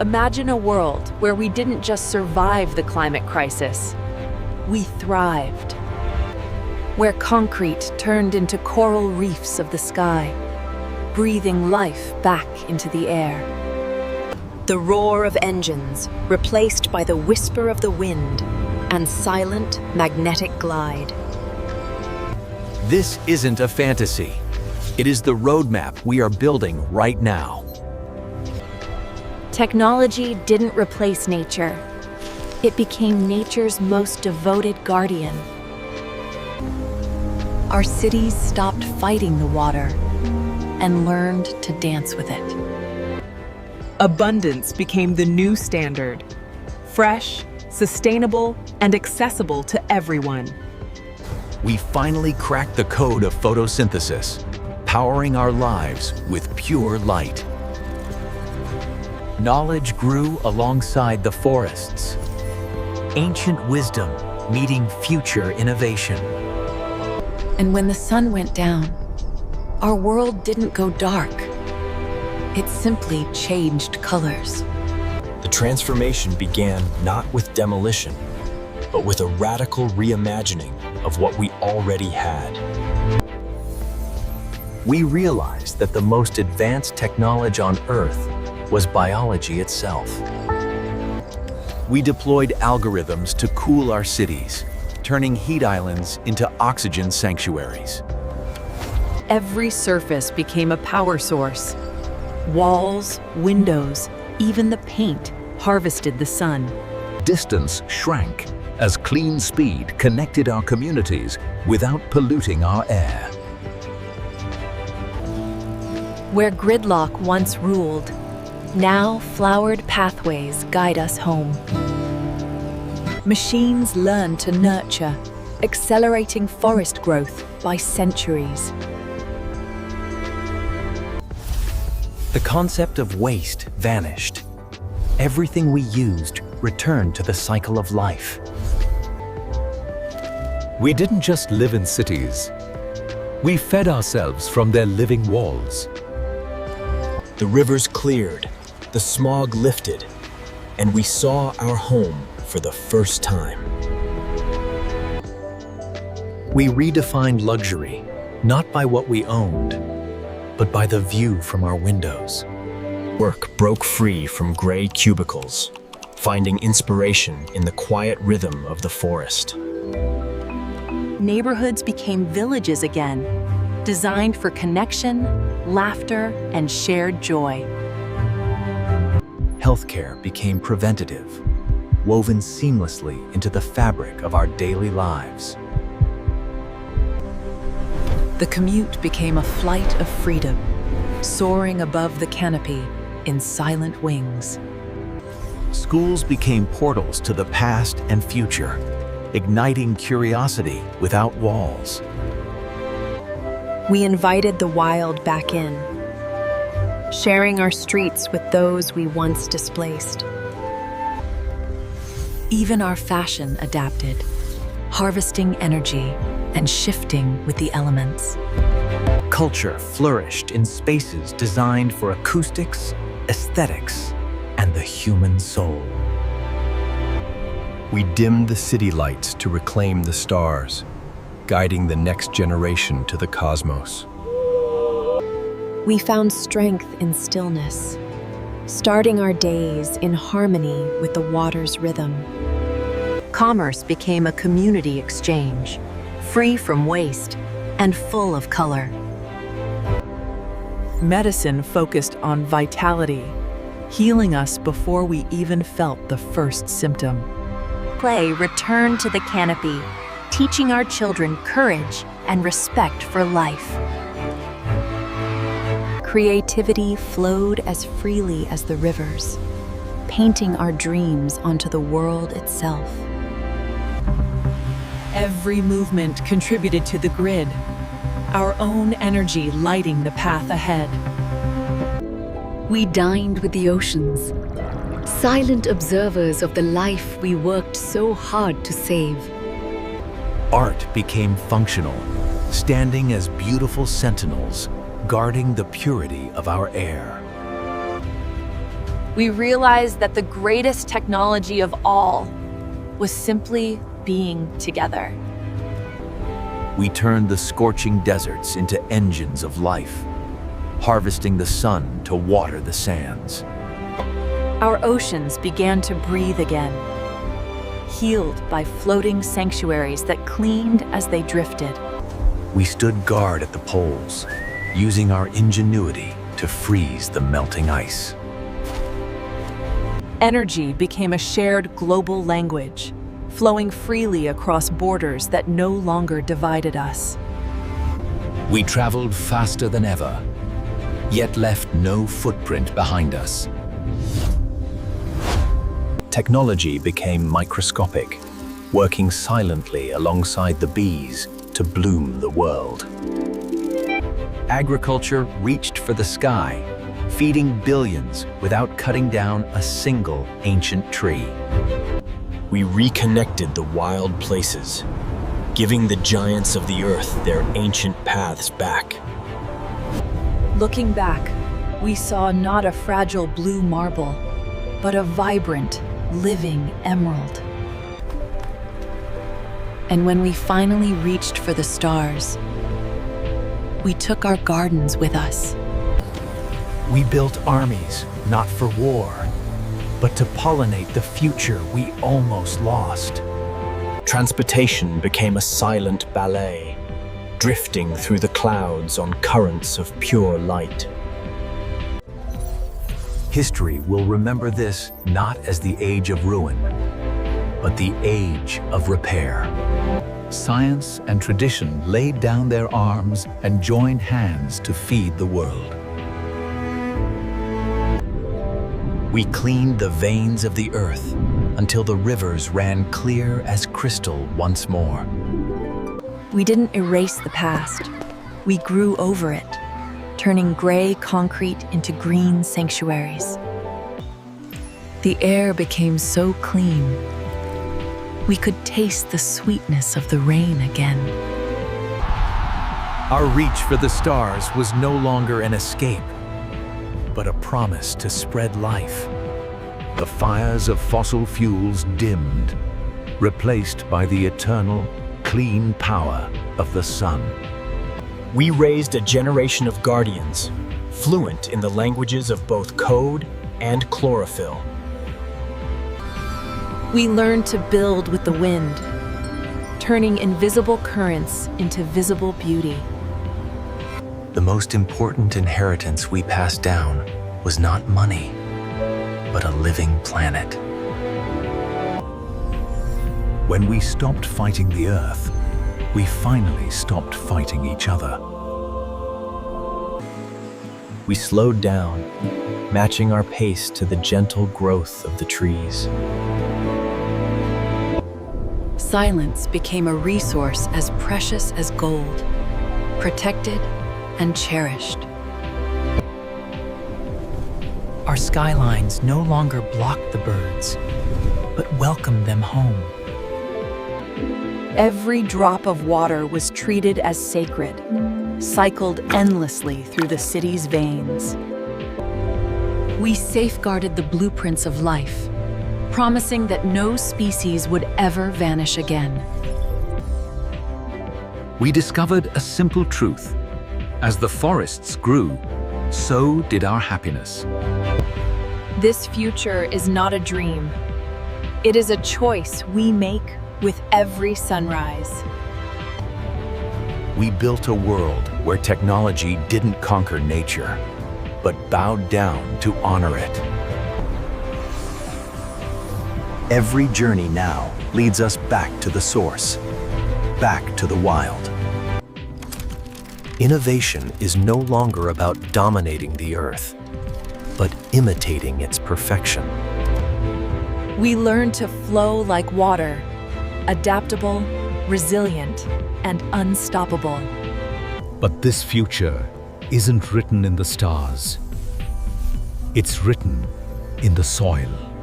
Imagine a world where we didn't just survive the climate crisis, we thrived. Where concrete turned into coral reefs of the sky, breathing life back into the air. The roar of engines replaced by the whisper of the wind and silent magnetic glide. This isn't a fantasy. It is the roadmap we are building right now. Technology didn't replace nature. It became nature's most devoted guardian. Our cities stopped fighting the water and learned to dance with it. Abundance became the new standard. Fresh, sustainable, and accessible to everyone. We finally cracked the code of photosynthesis, powering our lives with pure light. Knowledge grew alongside the forests. Ancient wisdom meeting future innovation. And when the sun went down, our world didn't go dark. It simply changed colors. The transformation began not with demolition, but with a radical reimagining of what we already had. We realized that the most advanced technology on Earth was biology itself. We deployed algorithms to cool our cities, turning heat islands into oxygen sanctuaries. Every surface became a power source. Walls, windows, even the paint harvested the sun. Distance shrank as clean speed connected our communities without polluting our air. Where gridlock once ruled, now flowered pathways guide us home. Machines learn to nurture, accelerating forest growth by centuries. The concept of waste vanished. Everything we used returned to the cycle of life. We didn't just live in cities. We fed ourselves from their living walls. The rivers cleared, the smog lifted, and we saw our home for the first time. We redefined luxury, not by what we owned, but by the view from our windows. Work broke free from gray cubicles, finding inspiration in the quiet rhythm of the forest. Neighborhoods became villages again, designed for connection, laughter, and shared joy. Healthcare became preventative, woven seamlessly into the fabric of our daily lives. The commute became a flight of freedom, soaring above the canopy in silent wings. Schools became portals to the past and future, igniting curiosity without walls. We invited the wild back in, sharing our streets with those we once displaced. Even our fashion adapted, harvesting energy and shifting with the elements. Culture flourished in spaces designed for acoustics, aesthetics, and the human soul. We dimmed the city lights to reclaim the stars, guiding the next generation to the cosmos. We found strength in stillness, starting our days in harmony with the water's rhythm. Commerce became a community exchange, free from waste and full of color. Medicine focused on vitality, healing us before we even felt the first symptom. Play returned to the canopy, teaching our children courage and respect for life. Creativity flowed as freely as the rivers, painting our dreams onto the world itself. Every movement contributed to the grid, our own energy lighting the path ahead. We dined with the oceans, silent observers of the life we worked so hard to save. Art became functional, standing as beautiful sentinels, guarding the purity of our air. We realized that the greatest technology of all was simply being together. We turned the scorching deserts into engines of life, harvesting the sun to water the sands. Our oceans began to breathe again, healed by floating sanctuaries that cleaned as they drifted. We stood guard at the poles, using our ingenuity to freeze the melting ice. Energy became a shared global language, flowing freely across borders that no longer divided us. We traveled faster than ever, yet left no footprint behind us. Technology became microscopic, working silently alongside the bees to bloom the world. Agriculture reached for the sky, feeding billions without cutting down a single ancient tree. We reconnected the wild places, giving the giants of the earth their ancient paths back. Looking back, we saw not a fragile blue marble, but a vibrant, living emerald. And when we finally reached for the stars, we took our gardens with us. We built armies, not for war, but to pollinate the future we almost lost. Transportation became a silent ballet, drifting through the clouds on currents of pure light. History will remember this not as the age of ruin, but the age of repair. Science and tradition laid down their arms and joined hands to feed the world. We cleaned the veins of the earth until the rivers ran clear as crystal once more. We didn't erase the past. We grew over it, turning gray concrete into green sanctuaries. The air became so clean, we could taste the sweetness of the rain again. Our reach for the stars was no longer an escape, but a promise to spread life. The fires of fossil fuels dimmed, replaced by the eternal, clean power of the sun. We raised a generation of guardians, fluent in the languages of both code and chlorophyll. We learned to build with the wind, turning invisible currents into visible beauty. The most important inheritance we passed down was not money, but a living planet. When we stopped fighting the Earth, we finally stopped fighting each other. We slowed down, matching our pace to the gentle growth of the trees. Silence became a resource as precious as gold, protected and cherished. Our skylines no longer blocked the birds, but welcomed them home. Every drop of water was treated as sacred, cycled endlessly through the city's veins. We safeguarded the blueprints of life, promising that no species would ever vanish again. We discovered a simple truth. As the forests grew, so did our happiness. This future is not a dream. It is a choice we make with every sunrise. We built a world where technology didn't conquer nature, but bowed down to honor it. Every journey now leads us back to the source, back to the wild. Innovation is no longer about dominating the earth, but imitating its perfection. We learn to flow like water, adaptable, resilient, and unstoppable. But this future isn't written in the stars. It's written in the soil.